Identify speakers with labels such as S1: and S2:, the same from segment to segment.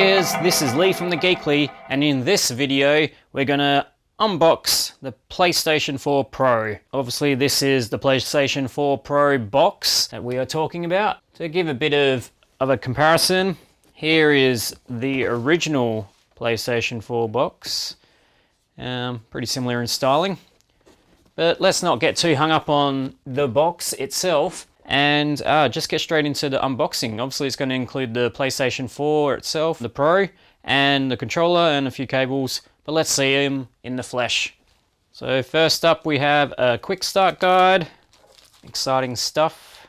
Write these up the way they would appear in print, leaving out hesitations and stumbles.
S1: geekers, this is Lee from the Geekly, and in this video we're gonna unbox the PlayStation 4 Pro. Obviously this is the PlayStation 4 Pro box that we are talking about. To give a bit of a comparison, here is the original PlayStation 4 box. Pretty similar in styling, but let's not get too hung up on the box itself and just get straight into the unboxing. Obviously it's going to include the PlayStation 4 itself, the Pro, and the controller and a few cables, but let's see them in the flesh. So first up we have a quick start guide. Exciting stuff.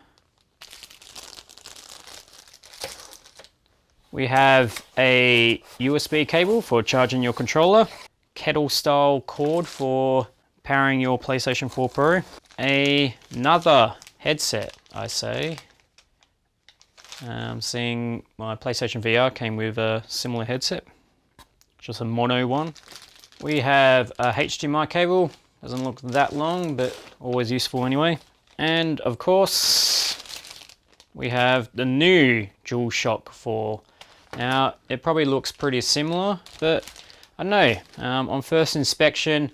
S1: We have a USB cable for charging your controller, kettle style cord for powering your PlayStation 4 Pro, another headset, I say. Seeing my PlayStation VR came with a similar headset, just a mono one. We have a HDMI cable, doesn't look that long, but always useful anyway. And of course, we have the new DualShock 4. Now, it probably looks pretty similar, but I don't know, on first inspection,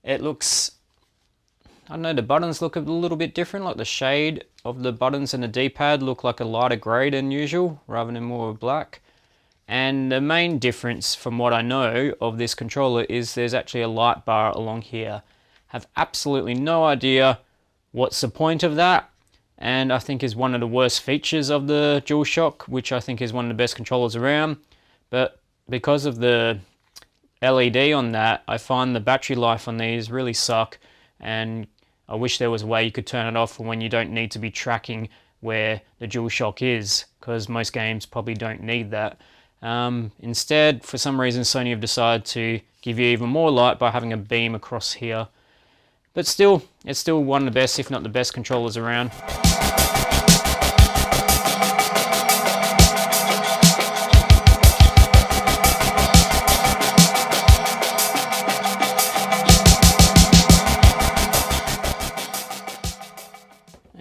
S1: it looks, I don't know, the buttons look a little bit different, like the shade of the buttons and the D-pad look like a lighter grey than usual, rather than more black. And the main difference from what I know of this controller is there's actually a light bar along here. Have absolutely no idea what's the point of that, and I think is one of the worst features of the DualShock, which I think is one of the best controllers around. But because of the LED on that, I find the battery life on these really suck, and I wish there was a way you could turn it off for when you don't need to be tracking where the DualShock is, because most games probably don't need that. Instead, for some reason, Sony have decided to give you even more light by having a beam across here. But still, it's still one of the best, if not the best, controllers around.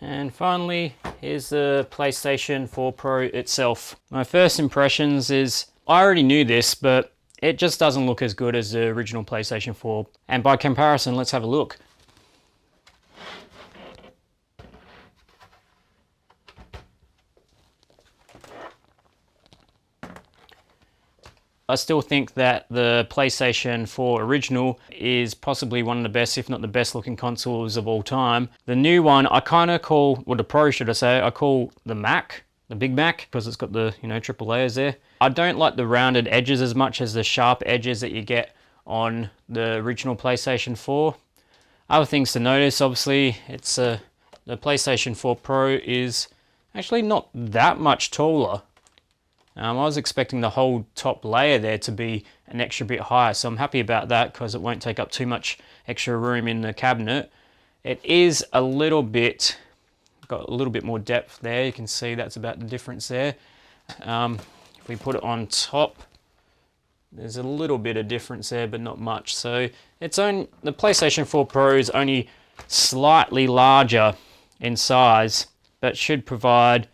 S1: And finally, here's the PlayStation 4 Pro itself. My first impressions is, I already knew this, but it just doesn't look as good as the original PlayStation 4. And by comparison, let's have a look. I still think that the PlayStation 4 original is possibly one of the best, if not the best looking consoles of all time. The new one, I kind of call, well, the Pro should I say, I call the Mac, the Big Mac, because it's got the, triple layers there. I don't like the rounded edges as much as the sharp edges that you get on the original PlayStation 4. Other things to notice, obviously, it's the PlayStation 4 Pro is actually not that much taller. I was expecting the whole top layer there to be an extra bit higher, so I'm happy about that because it won't take up too much extra room in the cabinet. It is a little bit, got a little bit more depth there. You can see that's about the difference there. If we put it on top, there's a little bit of difference there, but not much. So the PlayStation 4 Pro is only slightly larger in size, but should provide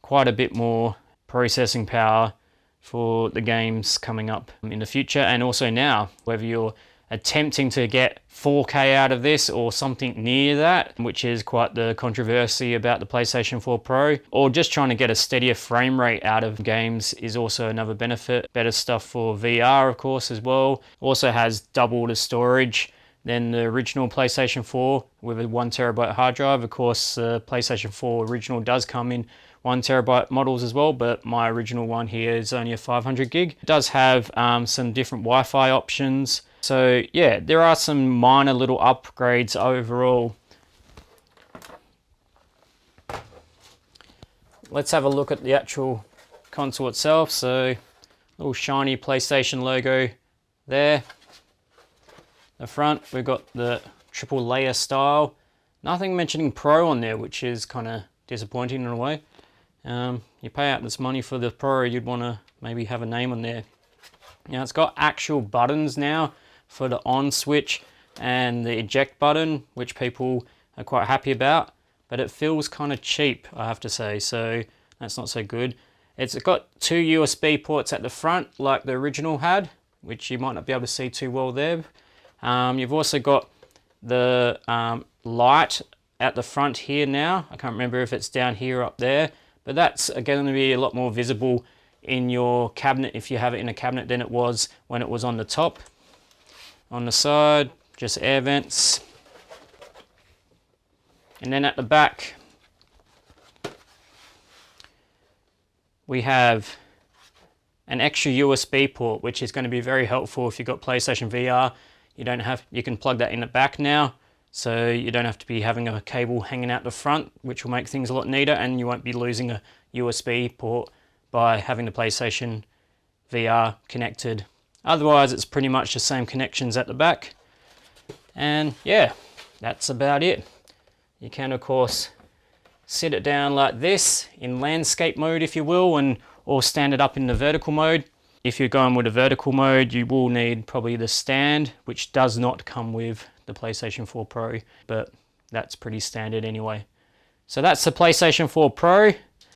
S1: quite a bit more processing power for the games coming up in the future, and also now, whether you're attempting to get 4K out of this or something near that, which is quite the controversy about the PlayStation 4 Pro, or just trying to get a steadier frame rate out of games is also another benefit. Better stuff for VR, of course, as well. Also has double the storage than the original PlayStation 4 with a 1TB hard drive. Of course, the PlayStation 4 original does come in 1TB models as well, but my original one here is only a 500 gig. It does have some different Wi-Fi options. So yeah, there are some minor little upgrades overall. Let's have a look at the actual console itself. So little shiny PlayStation logo there. The front, we've got the triple layer style. Nothing mentioning Pro on there, which is kind of disappointing in a way. You pay out this money for the Pro, you'd want to maybe have a name on there. Now it's got actual buttons now for the on switch and the eject button, which people are quite happy about, but it feels kind of cheap, I have to say, so that's not so good. It's got 2 USB ports at the front like the original had, which you might not be able to see too well there. You've also got the light at the front here now. I can't remember if it's down here or up there, but that's going to be a lot more visible in your cabinet if you have it in a cabinet than it was when it was on the top. On the side, just air vents. And then at the back, we have an extra USB port, which is going to be very helpful if you've got PlayStation VR. You can plug that in the back now, so you don't have to be having a cable hanging out the front, which will make things a lot neater, and you won't be losing a USB port by having the PlayStation VR connected. Otherwise, it's pretty much the same connections at the back. And yeah, that's about it. You can, of course, sit it down like this in landscape mode, if you will, or stand it up in the vertical mode. If you're going with a vertical mode, you will need probably the stand, which does not come with the PlayStation 4 Pro, but that's pretty standard anyway. So that's the PlayStation 4 Pro.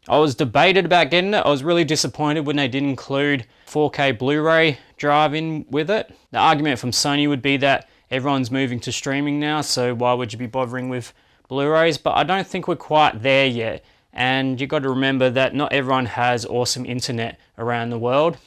S1: I was debated about getting it. I was really disappointed when they didn't include 4K Blu-ray drive in with it. The argument from Sony would be that everyone's moving to streaming now, so why would you be bothering with Blu-rays? But I don't think we're quite there yet. And you've got to remember that not everyone has awesome internet around the world,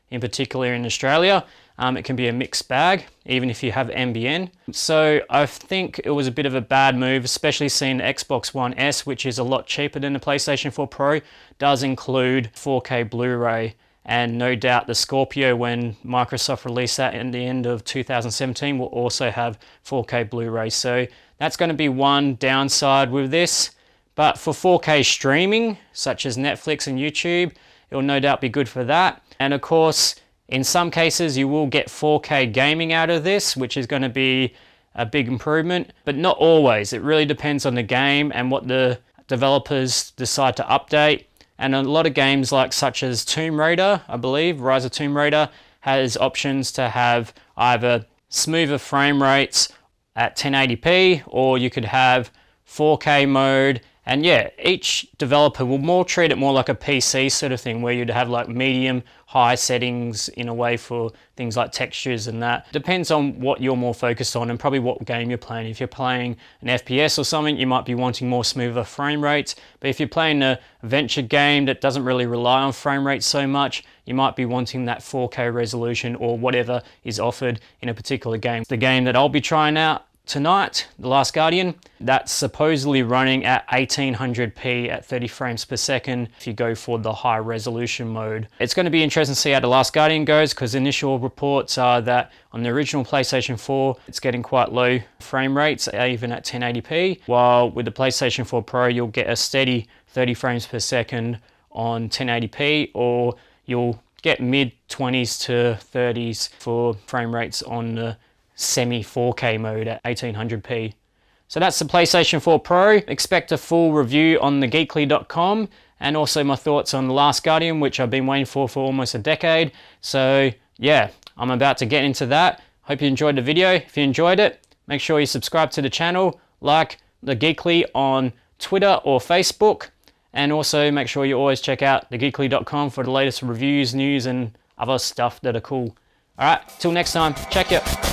S1: in particular in Australia. It can be a mixed bag, even if you have NBN. So I think it was a bit of a bad move, especially seeing the Xbox One S, which is a lot cheaper than the PlayStation 4 Pro, does include 4K Blu-ray. And no doubt the Scorpio, when Microsoft released that in the end of 2017, will also have 4K Blu-ray. So that's going to be one downside with this. But for 4K streaming, such as Netflix and YouTube, it will no doubt be good for that. And of course, in some cases, you will get 4K gaming out of this, which is going to be a big improvement, but not always. It really depends on the game and what the developers decide to update. And a lot of games such as Tomb Raider, I believe, Rise of Tomb Raider, has options to have either smoother frame rates at 1080p, or you could have 4K mode. And yeah, each developer will more treat it more like a PC sort of thing, where you'd have like medium, high settings in a way for things like textures and that. Depends on what you're more focused on and probably what game you're playing. If you're playing an FPS or something, you might be wanting more smoother frame rates. But if you're playing a adventure game that doesn't really rely on frame rates so much, you might be wanting that 4K resolution or whatever is offered in a particular game. The game that I'll be trying out tonight, The Last Guardian, that's supposedly running at 1800p at 30 frames per second if you go for the high resolution mode. It's going to be interesting to see how The Last Guardian goes, because initial reports are that on the original PlayStation 4 it's getting quite low frame rates even at 1080p, while with the PlayStation 4 Pro you'll get a steady 30 frames per second on 1080p, or you'll get mid 20s to 30s for frame rates on the semi 4K mode at 1800p. So that's the PlayStation 4 Pro. Expect a full review on thegeekly.com, and also my thoughts on The Last Guardian, which I've been waiting for almost a decade. So yeah, I'm about to get into that. Hope you enjoyed the video. If you enjoyed it, make sure you subscribe to the channel, like The Geekly on Twitter or Facebook, and also make sure you always check out thegeekly.com for the latest reviews, news, and other stuff that are cool. Alright, till next time, check it.